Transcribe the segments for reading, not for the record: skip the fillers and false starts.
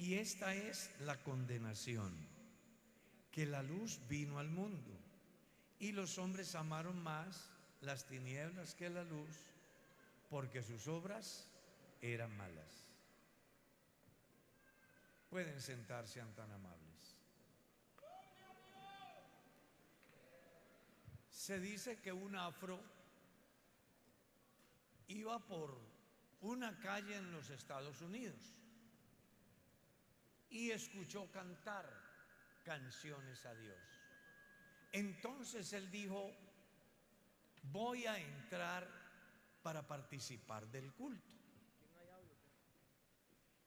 Y esta es la condenación, que la luz vino al mundo, y los hombres amaron más las tinieblas que la luz, porque sus obras eran malas. Pueden sentarse, sean tan amables. Se dice que un afro iba por una calle en los Estados Unidos y escuchó cantar canciones a Dios. Entonces él dijo: voy a entrar para participar del culto.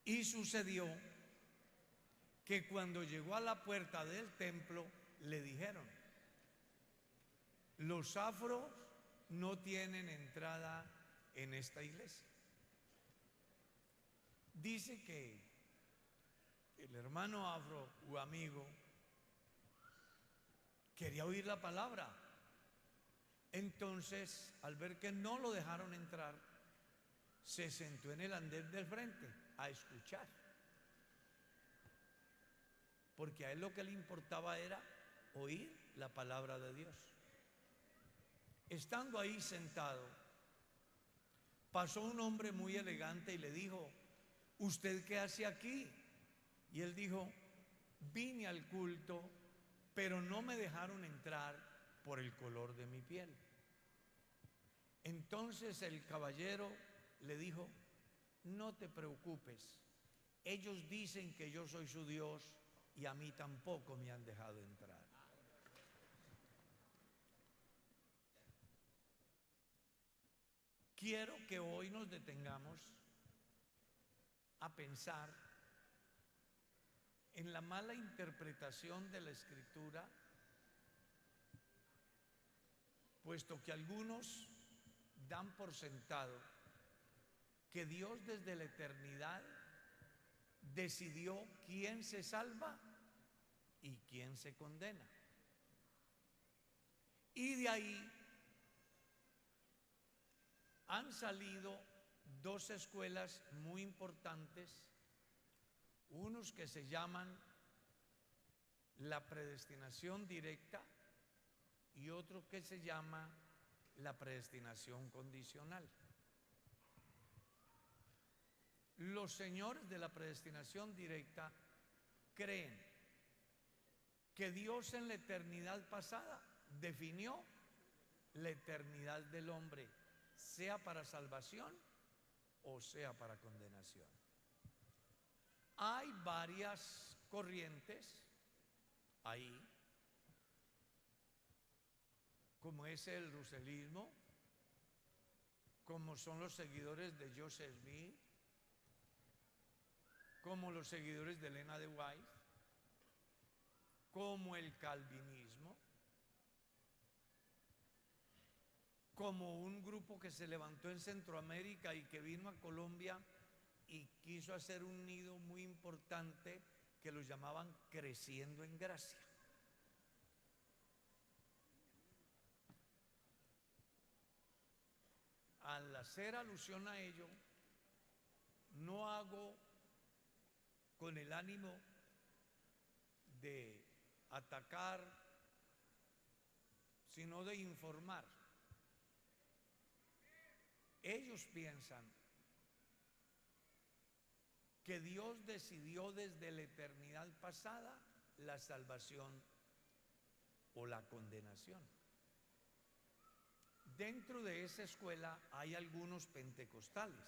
Y sucedió que cuando llegó a la puerta del templo le dijeron: los afros no tienen entrada en esta iglesia. Dice que el hermano afro o amigo quería oír la palabra. Entonces, al ver que no lo dejaron entrar, se sentó en el andén del frente a escuchar, porque a él lo que le importaba era oír la palabra de Dios. Estando ahí sentado, pasó un hombre muy elegante y le dijo: ¿usted qué hace aquí? Y él dijo: vine al culto, pero no me dejaron entrar por el color de mi piel. Entonces el caballero le dijo: no te preocupes, ellos dicen que yo soy su Dios y a mí tampoco me han dejado entrar. Quiero que hoy nos detengamos a pensar en la mala interpretación de la Escritura, puesto que algunos dan por sentado que Dios desde la eternidad decidió quién se salva y quién se condena. Y de ahí han salido dos escuelas muy importantes, unos que se llaman la predestinación directa y otro que se llama la predestinación condicional. Los señores de la predestinación directa creen que Dios en la eternidad pasada definió la eternidad del hombre, sea para salvación o sea para condenación. Hay varias corrientes ahí, como es el russellismo, como son los seguidores de Joseph Smith, como los seguidores de Elena de White, como el calvinismo, como un grupo que se levantó en Centroamérica y que vino a Colombia y quiso hacer un nido muy importante que lo llamaban Creciendo en Gracia. Al hacer alusión a ello, no hago con el ánimo de atacar, sino de informar. Ellos piensan que Dios decidió desde la eternidad pasada la salvación o la condenación. Dentro de esa escuela hay algunos pentecostales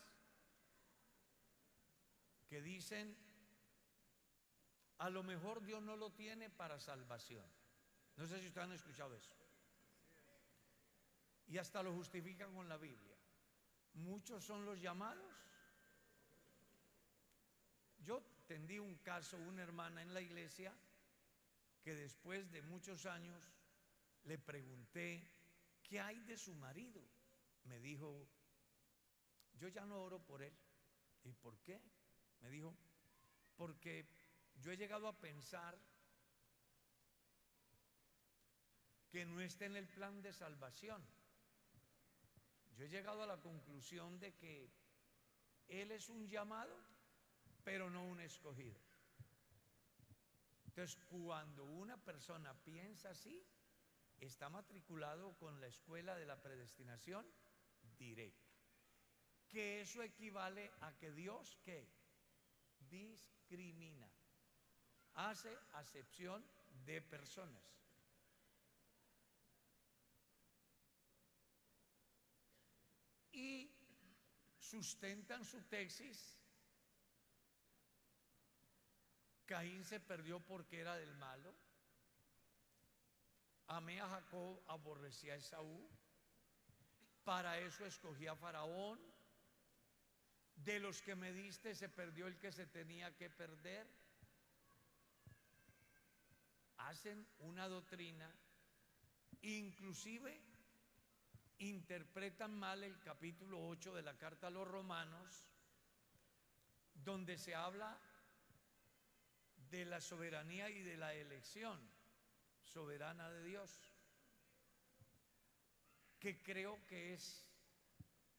que dicen: a lo mejor Dios no lo tiene para salvación. No sé si ustedes han escuchado eso. Y hasta lo justifican con la Biblia. Muchos son los llamados. Yo tendí un caso, una hermana en la iglesia, que después de muchos años le pregunté: ¿qué hay de su marido? Me dijo: yo ya no oro por él. ¿Y por qué? Me dijo: porque yo he llegado a pensar que no está en el plan de salvación. Yo he llegado a la conclusión de que él es un llamado, pero no un escogido. Entonces, cuando una persona piensa así, está matriculado con la escuela de la predestinación directa. Que eso equivale a que Dios, ¿qué? Discrimina, hace acepción de personas. Y sustentan su tesis: Caín se perdió porque era del malo, amé a Jacob, aborrecí a Esaú, para eso escogí a Faraón, de los que me diste se perdió el que se tenía que perder. Hacen una doctrina, inclusive interpretan mal el capítulo 8 de la carta a los Romanos, donde se habla de la soberanía y de la elección soberana de Dios, que creo que es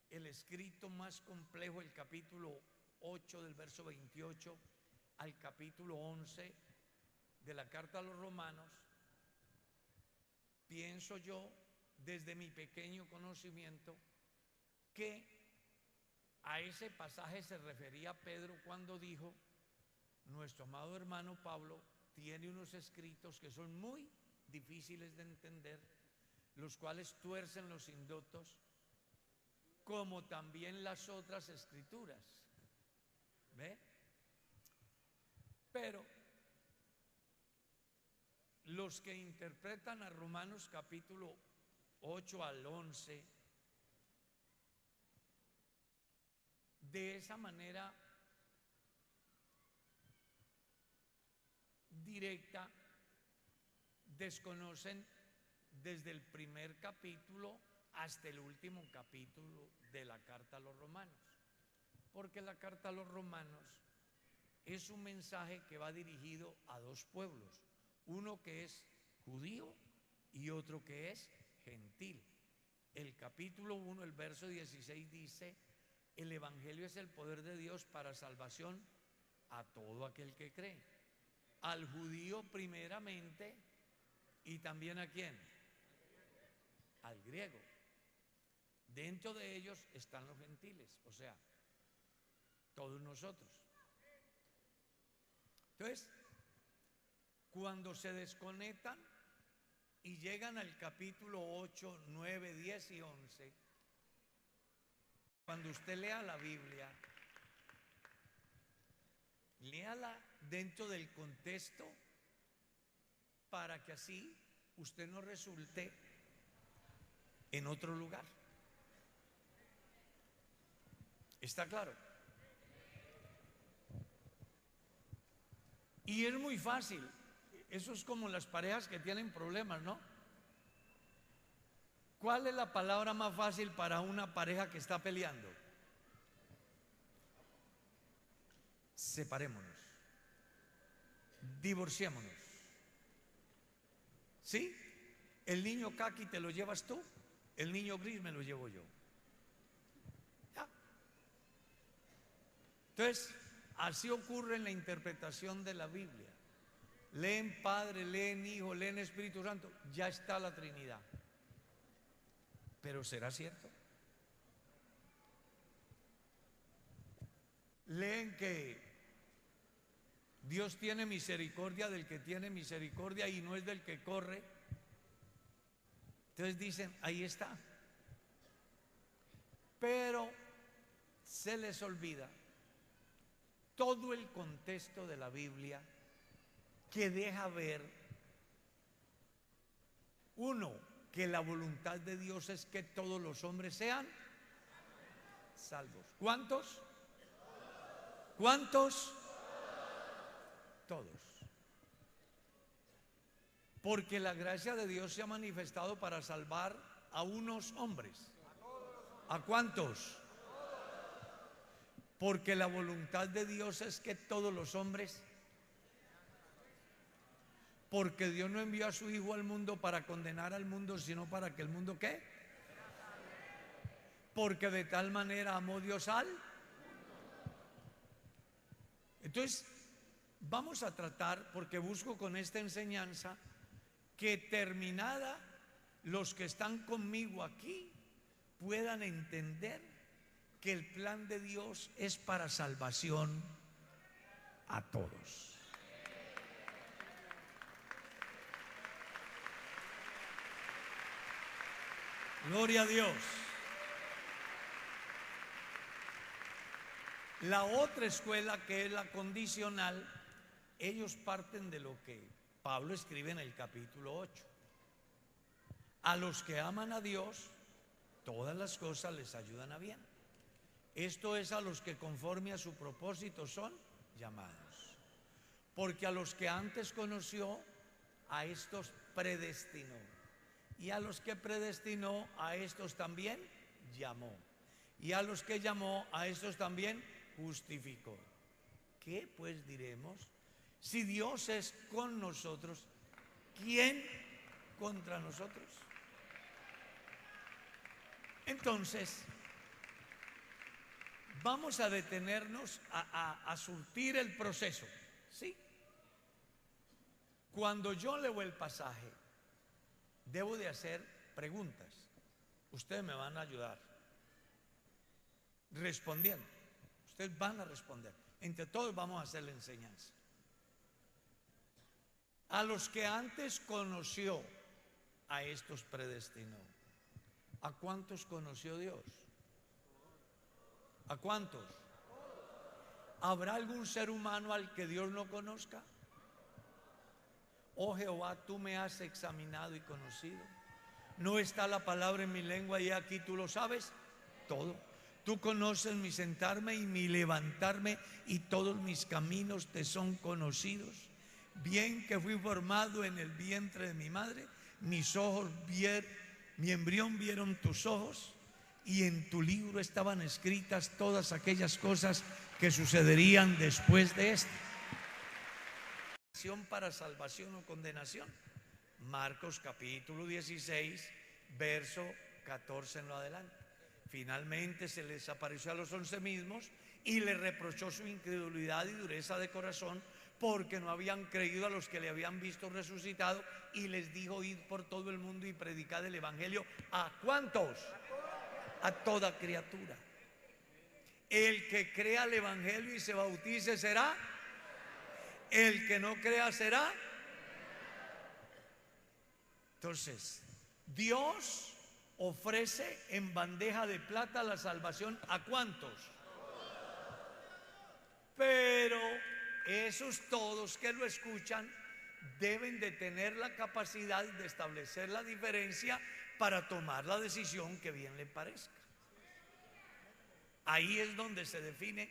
el escrito más complejo, el capítulo 8 del verso 28 al capítulo 11 de la carta a los Romanos. Pienso yo, desde mi pequeño conocimiento, que a ese pasaje se refería Pedro cuando dijo: nuestro amado hermano Pablo tiene unos escritos que son muy difíciles de entender, los cuales tuercen los indoctos, como también las otras escrituras. ¿Ve? Pero los que interpretan a Romanos capítulo 8 al 11 de esa manera directa, desconocen desde el primer capítulo hasta el último capítulo de la carta a los Romanos, porque la carta a los Romanos es un mensaje que va dirigido a dos pueblos, uno que es judío y otro que es gentil. El capítulo 1, el verso 16 dice: el evangelio es el poder de Dios para salvación a todo aquel que cree, al judío primeramente y también ¿a quién? Al griego. Dentro de ellos están los gentiles, o sea, todos nosotros. Entonces, cuando se desconectan y llegan al capítulo 8, 9, 10 y 11, cuando usted lea la Biblia, léala dentro del contexto para que así usted no resulte en otro lugar. ¿Está claro? Y es muy fácil. Eso es como las parejas que tienen problemas, ¿no? ¿Cuál es la palabra más fácil para una pareja que está peleando? Separémonos, divorciémonos. ¿Sí? El niño caqui te lo llevas tú, el niño gris me lo llevo yo. ¿Ya? Entonces, así ocurre en la interpretación de la Biblia. Leen Padre, leen Hijo, leen Espíritu Santo, ya está la Trinidad. ¿Pero será cierto? Leen que Dios tiene misericordia del que tiene misericordia y no es del que corre. Entonces dicen, ahí está. Pero se les olvida todo el contexto de la Biblia, que deja ver, uno, que la voluntad de Dios es que todos los hombres sean salvos. ¿Cuántos? ¿Cuántos? Todos. Porque la gracia de Dios se ha manifestado para salvar a unos hombres. ¿A cuántos? Porque la voluntad de Dios es que todos los hombres, porque Dios no envió a su Hijo al mundo para condenar al mundo, sino para que el mundo ¿qué? Porque de tal manera amó Dios al. Entonces, Vamos a tratar, porque busco con esta enseñanza que terminada los que están conmigo aquí puedan entender que el plan de Dios es para salvación a todos. Gloria a Dios. La otra escuela, que es la condicional, ellos parten de lo que Pablo escribe en el capítulo 8. A los que aman a Dios, todas las cosas les ayudan a bien. Esto es a los que conforme a su propósito son llamados. Porque a los que antes conoció, a estos predestinó. Y a los que predestinó, a estos también llamó. Y a los que llamó, a estos también justificó. ¿Qué pues diremos? Si Dios es con nosotros, ¿quién contra nosotros? Entonces, vamos a detenernos a surtir el proceso, ¿sí? Cuando yo leo el pasaje, debo de hacer preguntas. Ustedes me van a ayudar respondiendo. Ustedes van a responder. Entre todos vamos a hacer la enseñanza. A los que antes conoció, a estos predestinó. ¿A cuántos conoció Dios? ¿A cuántos? ¿Habrá algún ser humano al que Dios no conozca? Oh Jehová, tú me has examinado y conocido. No está la palabra en mi lengua y aquí tú lo sabes todo. Tú conoces mi sentarme y mi levantarme, y todos mis caminos te son conocidos. Bien que fui formado en el vientre de mi madre, mis ojos mi embrión vieron tus ojos, y en tu libro estaban escritas todas aquellas cosas que sucederían después de esto. Para salvación o condenación. Marcos capítulo 16, verso 14 en lo adelante. Finalmente se les apareció a los 11 mismos y les reprochó su incredulidad y dureza de corazón, porque no habían creído a los que le habían visto resucitado, y les dijo: id por todo el mundo y predicad el evangelio. ¿A cuántos? A toda criatura. El que crea el evangelio y se bautice será. El que no crea será. Entonces, Dios ofrece en bandeja de plata la salvación ¿a cuántos? Pero esos todos que lo escuchan deben de tener la capacidad de establecer la diferencia para tomar la decisión que bien le parezca. Ahí es donde se define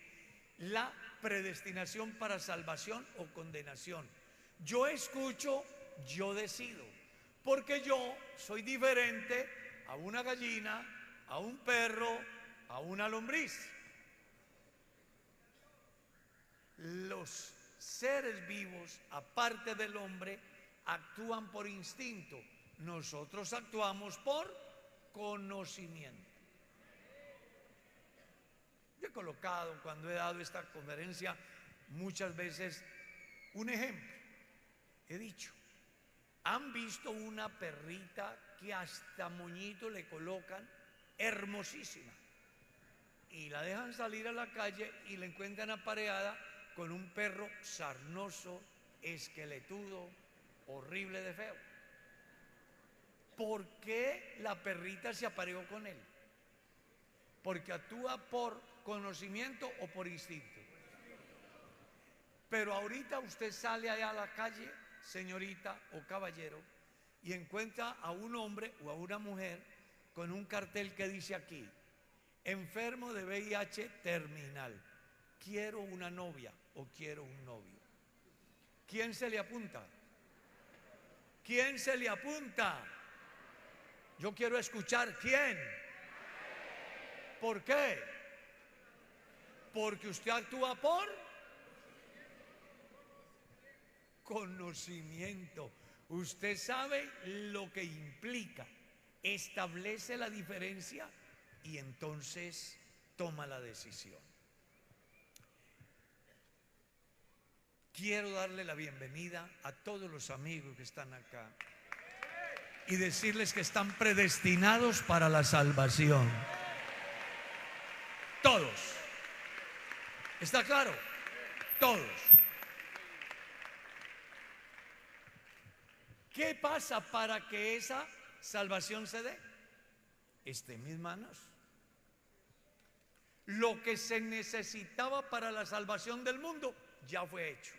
la predestinación para salvación o condenación. Yo escucho, yo decido, porque yo soy diferente a una gallina, a un perro, a una lombriz. Los seres vivos, aparte del hombre, actúan por instinto. Nosotros actuamos por conocimiento. Yo he colocado, cuando he dado esta conferencia, muchas veces un ejemplo. He dicho: ¿han visto una perrita que hasta moñito le colocan? Hermosísima. Y la dejan salir a la calle y la encuentran apareada con un perro sarnoso, esqueletudo, horrible de feo. ¿Por qué la perrita se apareó con él? ¿Porque actúa por conocimiento o por instinto? Pero ahorita usted sale allá a la calle, señorita o caballero, y encuentra a un hombre o a una mujer con un cartel que dice aquí: enfermo de VIH terminal, quiero una novia o quiero un novio. ¿Quién se le apunta? ¿Quién se le apunta? Yo quiero escuchar. ¿Quién? ¿Por qué? Porque usted actúa por conocimiento. Usted sabe lo que implica, establece la diferencia y entonces toma la decisión. quiero darle la bienvenida a todos los amigos que están acá y decirles que están predestinados para la salvación. Todos. ¿Está claro? Todos. ¿Qué pasa para que esa salvación se dé? Esté en mis manos. Lo que se necesitaba para la salvación del mundo ya fue hecho.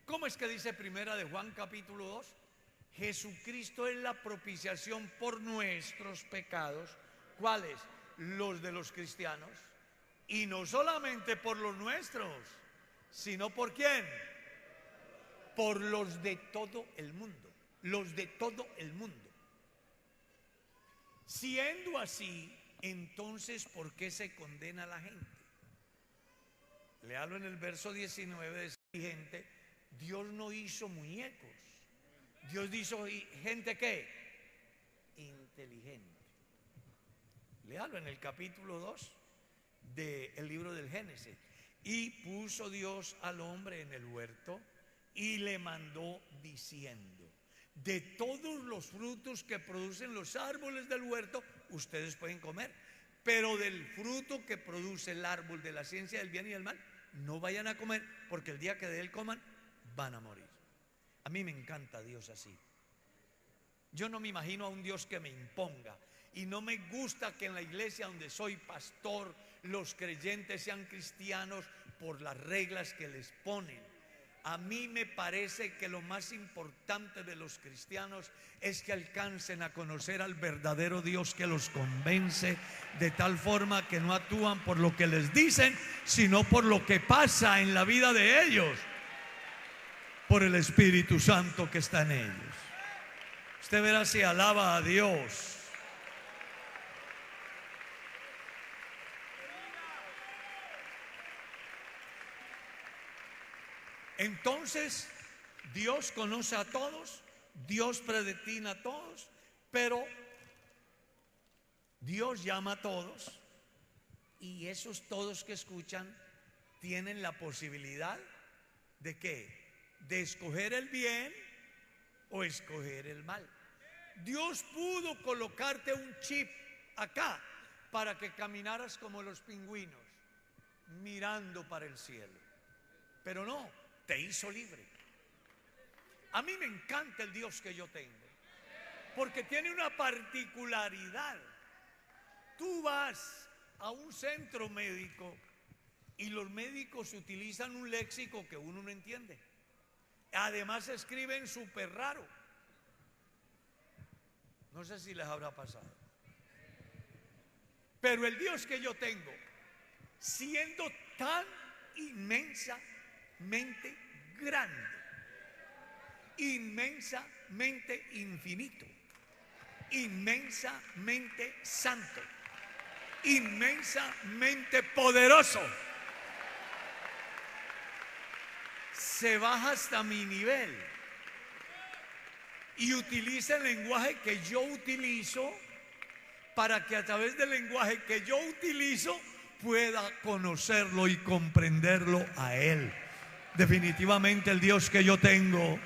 ¿Cómo es que dice Primera de Juan capítulo 2? Jesucristo es la propiciación por nuestros pecados. ¿Cuáles? Los de los cristianos. Y no solamente por los nuestros, sino por quién. Por los de todo el mundo. Los de todo el mundo. Siendo así, entonces, ¿por qué se condena a la gente? Léalo en el verso 19 de esa gente. Dios no hizo muñecos. Dios hizo gente ¿qué? Inteligente. Léalo en el capítulo 2 del libro del Génesis. Y puso Dios al hombre en el huerto y le mandó diciendo: de todos los frutos que producen los árboles del huerto, ustedes pueden comer, pero del fruto que produce el árbol de la ciencia del bien y del mal, no vayan a comer, porque el día que de él coman, van a morir. A mí me encanta Dios así. Yo no me imagino a un Dios que me imponga. Y no me gusta que en la iglesia donde soy pastor, los creyentes sean cristianos por las reglas que les ponen. A mí me parece que lo más importante de los cristianos es que alcancen a conocer al verdadero Dios que los convence, de tal forma que no actúan por lo que les dicen, sino por lo que pasa en la vida de ellos, por el Espíritu Santo que está en ellos. Usted verá si alaba a Dios. Entonces, Dios conoce a todos, Dios predestina a todos, pero Dios llama a todos, y esos todos que escuchan tienen la posibilidad de ¿qué? De escoger el bien o escoger el mal. Dios pudo colocarte un chip acá para que caminaras como los pingüinos, mirando para el cielo, pero no, te hizo libre. A mí me encanta el Dios que yo tengo, porque tiene una particularidad. Tú vas a un centro médico y los médicos utilizan un léxico que uno no entiende. Además escriben súper raro. No sé si les habrá pasado. Pero el Dios que yo tengo, siendo tan inmensamente grande, inmensamente infinito, inmensamente santo, inmensamente poderoso, se baja hasta mi nivel y utiliza el lenguaje que yo utilizo, para que a través del lenguaje que yo utilizo pueda conocerlo y comprenderlo a Él. Definitivamente el Dios que yo tengo,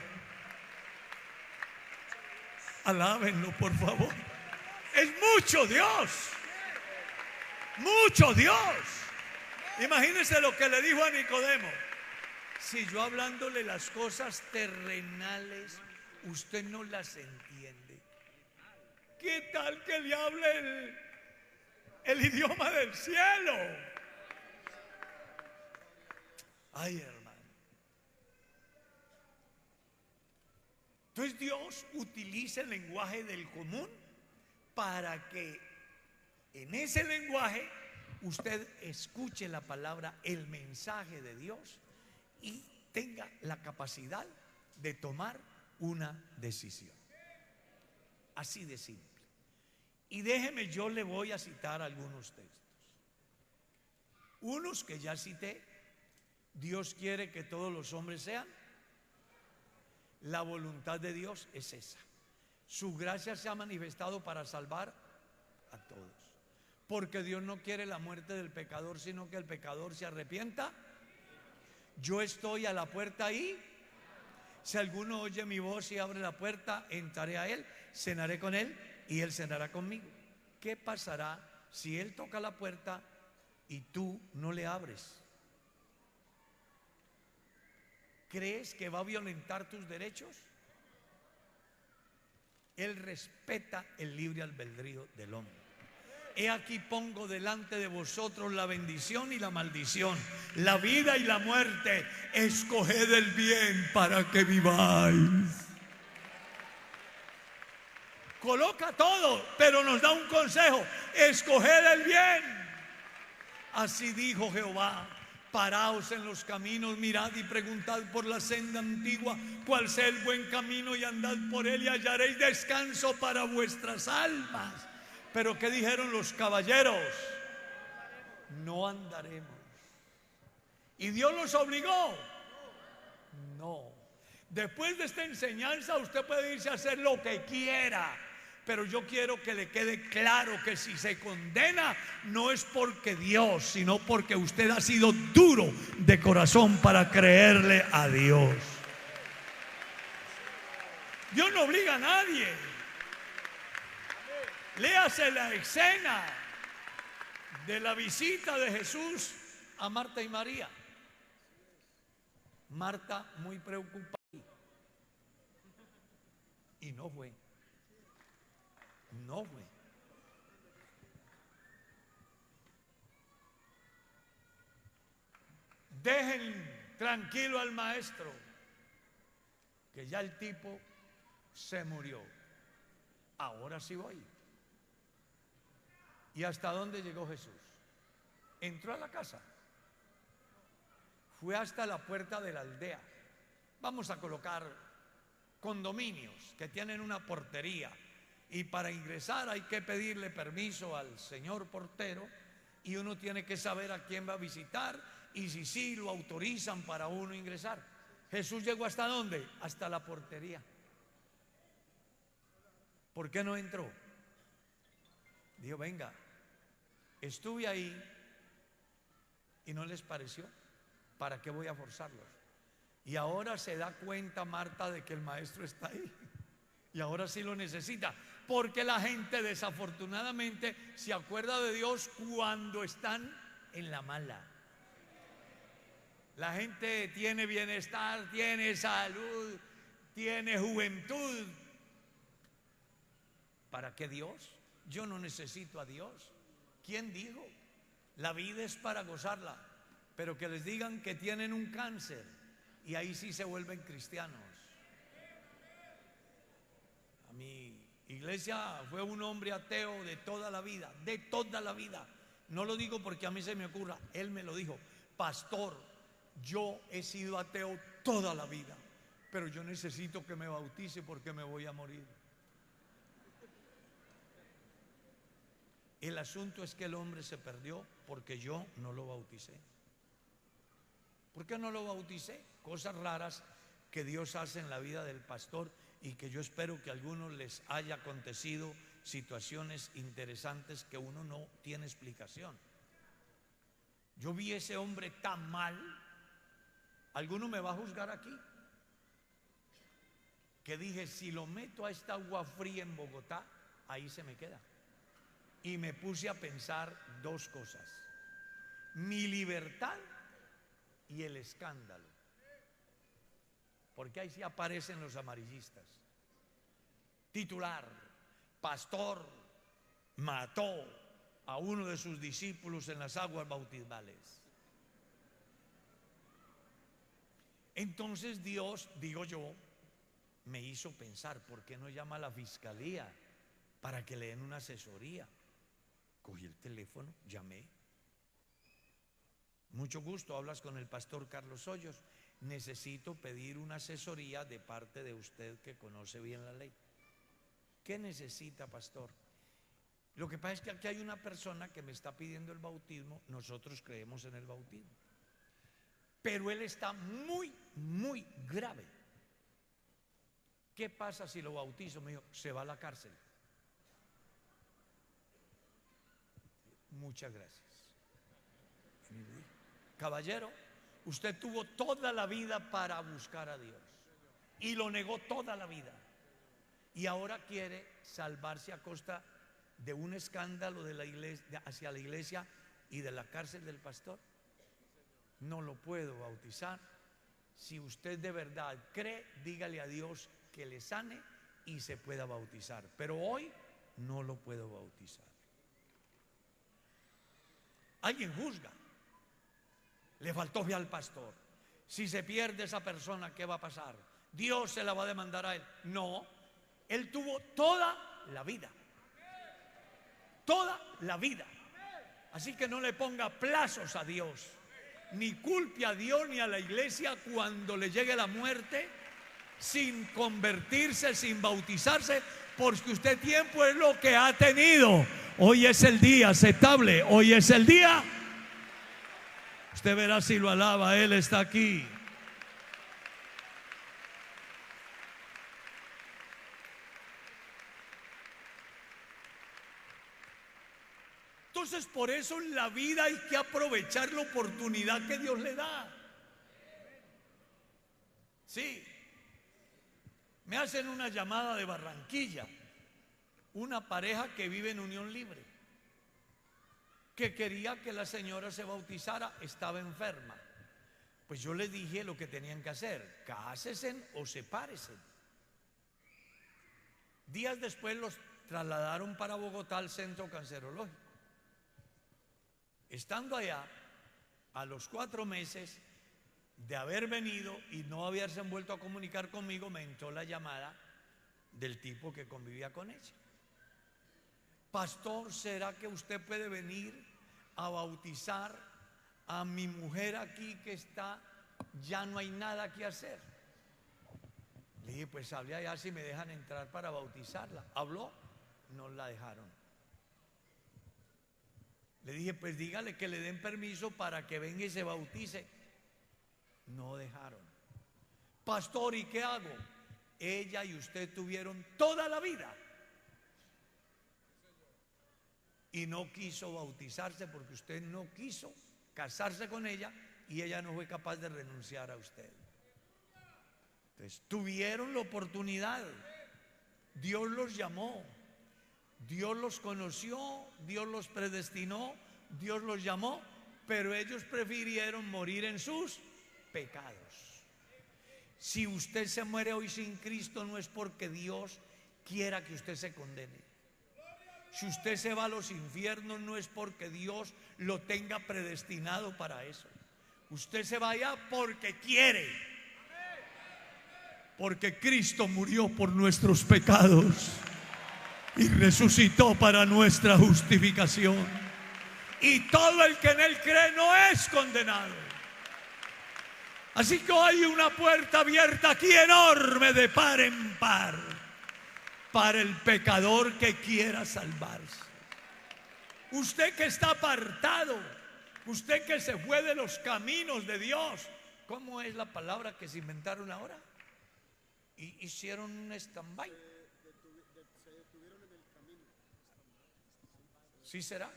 alábenlo por favor, es mucho Dios, mucho Dios. Imagínense lo que le dijo a Nicodemo: si yo hablándole las cosas terrenales usted no las entiende, ¿qué tal que le hable el idioma del cielo? Ay, hermano. Entonces Dios utiliza el lenguaje del común para que en ese lenguaje usted escuche la palabra, el mensaje de Dios, y tenga la capacidad de tomar una decisión. Así de simple. Y déjeme, yo le voy a citar algunos textos. Unos que ya cité. Dios quiere que todos los hombres sean. La voluntad de Dios es esa. Su gracia se ha manifestado para salvar a todos. Porque Dios no quiere la muerte del pecador, sino que el pecador se arrepienta. Yo estoy a la puerta ahí. Si alguno oye mi voz y abre la puerta, entraré a él, cenaré con él y él cenará conmigo. ¿Qué pasará si él toca la puerta y tú no le abres? ¿Crees que va a violentar tus derechos? Él respeta el libre albedrío del hombre. He aquí pongo delante de vosotros la bendición y la maldición, la vida y la muerte. Escoged el bien para que viváis. Coloca todo, pero nos da un consejo: escoged el bien. Así dijo Jehová: paraos en los caminos, mirad y preguntad por la senda antigua cuál sea el buen camino, y andad por él y hallaréis descanso para vuestras almas. Pero ¿qué dijeron los caballeros? No andaremos. ¿Y Dios los obligó? No. Después de esta enseñanza usted puede irse a hacer lo que quiera, pero yo quiero que le quede claro que si se condena no es porque Dios, sino porque usted ha sido duro de corazón para creerle a Dios. Dios no obliga a nadie. Léase la escena de la visita de Jesús a Marta y María. Marta muy preocupada y no fue. No fue. Dejen tranquilo al maestro, que ya el tipo se murió. Ahora sí voy. ¿Y hasta dónde llegó Jesús? Entró a la casa, fue hasta la puerta de la aldea. Vamos a colocar condominios que tienen una portería, y para ingresar hay que pedirle permiso al señor portero, y uno tiene que saber a quién va a visitar y si sí lo autorizan para uno ingresar. Jesús llegó ¿hasta dónde? Hasta la portería. ¿Por qué no entró? Dijo: venga, estuve ahí y no les pareció, ¿para qué voy a forzarlos? Y ahora se da cuenta Marta de que el maestro está ahí, y ahora sí lo necesita, porque la gente desafortunadamente se acuerda de Dios cuando están en la mala. La gente tiene bienestar, tiene salud, tiene juventud. ¿Para qué Dios? Yo no necesito a Dios. ¿Quién dijo? La vida es para gozarla. Pero que les digan que tienen un cáncer, y ahí sí se vuelven cristianos. A mi iglesia fue un hombre ateo de toda la vida, de toda la vida. No lo digo porque a mí se me ocurra, él me lo dijo: pastor, yo he sido ateo toda la vida, pero yo necesito que me bautice porque me voy a morir. El asunto es que el hombre se perdió porque yo no lo bauticé. ¿Por qué no lo bauticé? Cosas raras que Dios hace en la vida del pastor, y que yo espero que a algunos les haya acontecido situaciones interesantes que uno no tiene explicación. Yo vi ese hombre tan mal. ¿Alguno me va a juzgar aquí? Que dije: si lo meto a esta agua fría en Bogotá, ahí se me queda. Y me puse a pensar dos cosas: mi libertad y el escándalo. Porque ahí sí aparecen los amarillistas. Titular: pastor mató a uno de sus discípulos en las aguas bautismales. Entonces Dios, digo yo, me hizo pensar: ¿por qué no llama a la fiscalía para que le den una asesoría? Cogí el teléfono, llamé. Mucho gusto, hablas con el pastor Carlos Hoyos. Necesito pedir una asesoría de parte de usted que conoce bien la ley. ¿Qué necesita, pastor? Lo que pasa es que aquí hay una persona que me está pidiendo el bautismo. Nosotros creemos en el bautismo, pero él está muy, muy grave. ¿Qué pasa si lo bautizo? Me dijo: se va a la cárcel. Muchas gracias. Caballero, Usted tuvo toda la vida para buscar a Dios y lo negó toda la vida. Y ahora quiere salvarse a costa de un escándalo de la iglesia, hacia la iglesia y de la cárcel del pastor. No lo puedo bautizar. Si usted de verdad cree, dígale a Dios que le sane y se pueda bautizar. Pero hoy no lo puedo bautizar. Alguien juzga. Le faltó fe al pastor. Si se pierde esa persona, ¿qué va a pasar? Dios se la va a demandar a él. No, él tuvo toda la vida. Toda la vida. Así que no le ponga plazos a Dios, ni culpe a Dios ni a la iglesia cuando le llegue la muerte, sin convertirse, sin bautizarse, porque usted tiempo es lo que ha tenido. Hoy es el día aceptable, hoy es el día. Usted verá si lo alaba, Él está aquí. Entonces, por eso en la vida hay que aprovechar la oportunidad que Dios le da. Sí, me hacen una llamada de Barranquilla, una pareja que vive en unión libre, que quería que la señora se bautizara, estaba enferma. Pues yo les dije lo que tenían que hacer: cásense o sepárense. Días después los trasladaron para Bogotá al centro cancerológico. Estando allá, a los 4 meses de haber venido y no haberse vuelto a comunicar conmigo, me entró la llamada del tipo que convivía con ella. Pastor, ¿será que usted puede venir a bautizar a mi mujer aquí que está, ya no hay nada que hacer? Le dije, pues hablé allá si me dejan entrar para bautizarla. Habló, no la dejaron. Le dije, pues dígale que le den permiso para que venga y se bautice. No dejaron. Pastor, ¿y qué hago? Ella y usted tuvieron toda la vida y no quiso bautizarse porque usted no quiso casarse con ella y ella no fue capaz de renunciar a usted. Entonces tuvieron la oportunidad. Dios los llamó, Dios los conoció, Dios los predestinó, Dios los llamó, pero ellos prefirieron morir en sus pecados. Si usted se muere hoy sin Cristo, no es porque Dios quiera que usted se condene. Si usted se va a los infiernos, no es porque Dios lo tenga predestinado para eso. Usted se va allá porque quiere, porque Cristo murió por nuestros pecados y resucitó para nuestra justificación. Y todo el que en Él cree no es condenado. Así que hay una puerta abierta aquí enorme de par en par para el pecador que quiera salvarse. Usted que está apartado, usted que se fue de los caminos de Dios. ¿Cómo es la palabra que se inventaron ahora? Hicieron un stand-by. ¿Sí será?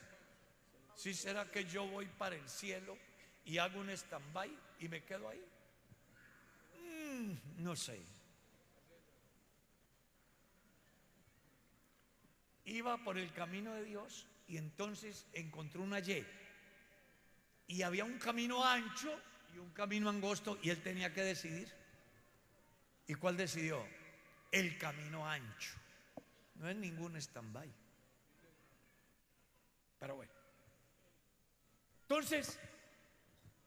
¿Sí será que yo voy para el cielo y hago un stand-by y me quedo ahí? No sé. Iba por el camino de Dios y entonces encontró una Y. Y había un camino ancho y un camino angosto y él tenía que decidir. ¿Y cuál decidió? El camino ancho. No es ningún stand-by. Pero bueno. Entonces,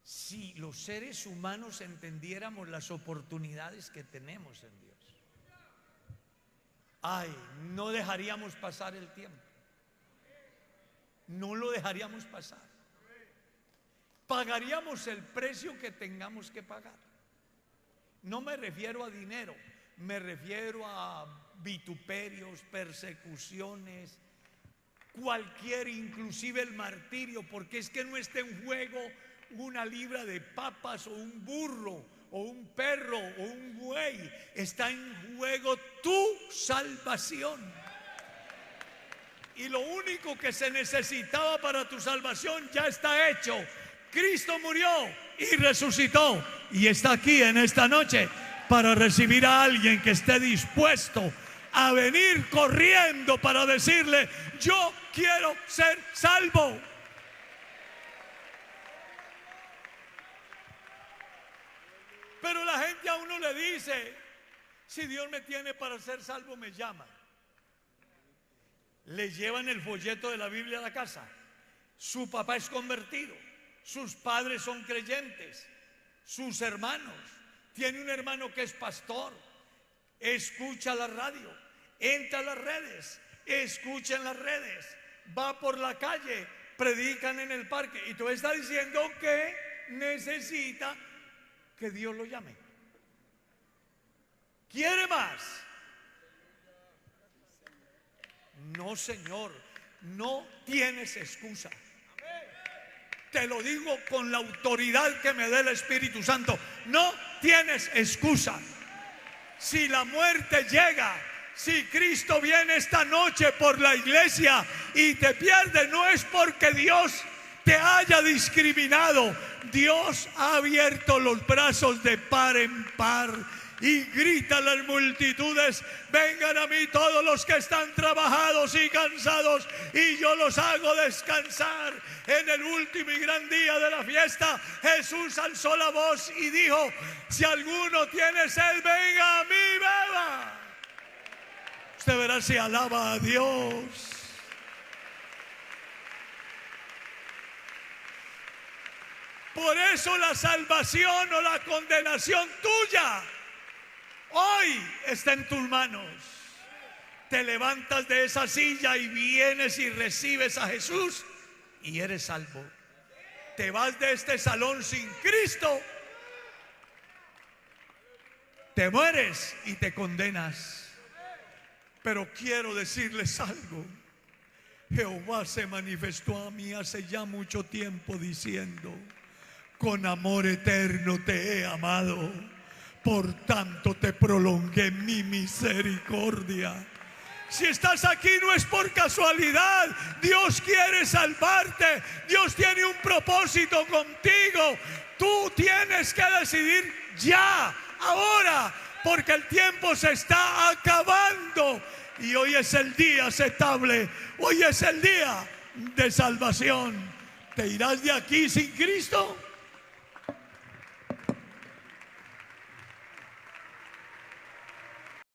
si los seres humanos entendiéramos las oportunidades que tenemos en Dios, ay, no dejaríamos pasar el tiempo. No lo dejaríamos pasar. Pagaríamos el precio que tengamos que pagar. No me refiero a dinero, me refiero a vituperios, persecuciones, cualquier, inclusive el martirio, porque es que no está en juego una libra de papas o un burro o un perro o un buey. Está en juego tu salvación. Y lo único que se necesitaba para tu salvación ya está hecho. Cristo murió y resucitó. Y está aquí en esta noche para recibir a alguien que esté dispuesto a venir corriendo para decirle: yo quiero ser salvo. Pero la gente a uno le dice: si Dios me tiene para ser salvo, me llama. Le llevan el folleto de la Biblia a la casa. Su papá es convertido, sus padres son creyentes, sus hermanos. Tiene un hermano que es pastor. Escucha la radio, entra a las redes, escucha en las redes, va por la calle, predican en el parque. Y tú estás diciendo que necesita que Dios lo llame. ¿Quiere más? No, Señor, no tienes excusa. Te lo digo con la autoridad que me dé el Espíritu Santo. No tienes excusa. Si la muerte llega, si Cristo viene esta noche por la iglesia y te pierde, no es porque Dios te haya discriminado. Dios ha abierto los brazos de par en par y grita a las multitudes: vengan a mí todos los que están trabajados y cansados, y yo los hago descansar. En el último y gran día de la fiesta, Jesús alzó la voz y dijo: si alguno tiene sed, venga a mí, beba. Usted verá si alaba a Dios. Por eso la salvación o la condenación tuya hoy está en tus manos. Te levantas de esa silla y vienes y recibes a Jesús y eres salvo. Te vas de este salón sin Cristo, te mueres y te condenas. Pero quiero decirles algo. Jehová se manifestó a mí hace ya mucho tiempo diciendo: con amor eterno te he amado, por tanto te prolongué mi misericordia. Si estás aquí no es por casualidad. Dios quiere salvarte. Dios tiene un propósito contigo. Tú tienes que decidir ya, ahora, porque el tiempo se está acabando. Y hoy es el día aceptable. Hoy es el día de salvación. ¿Te irás de aquí sin Cristo?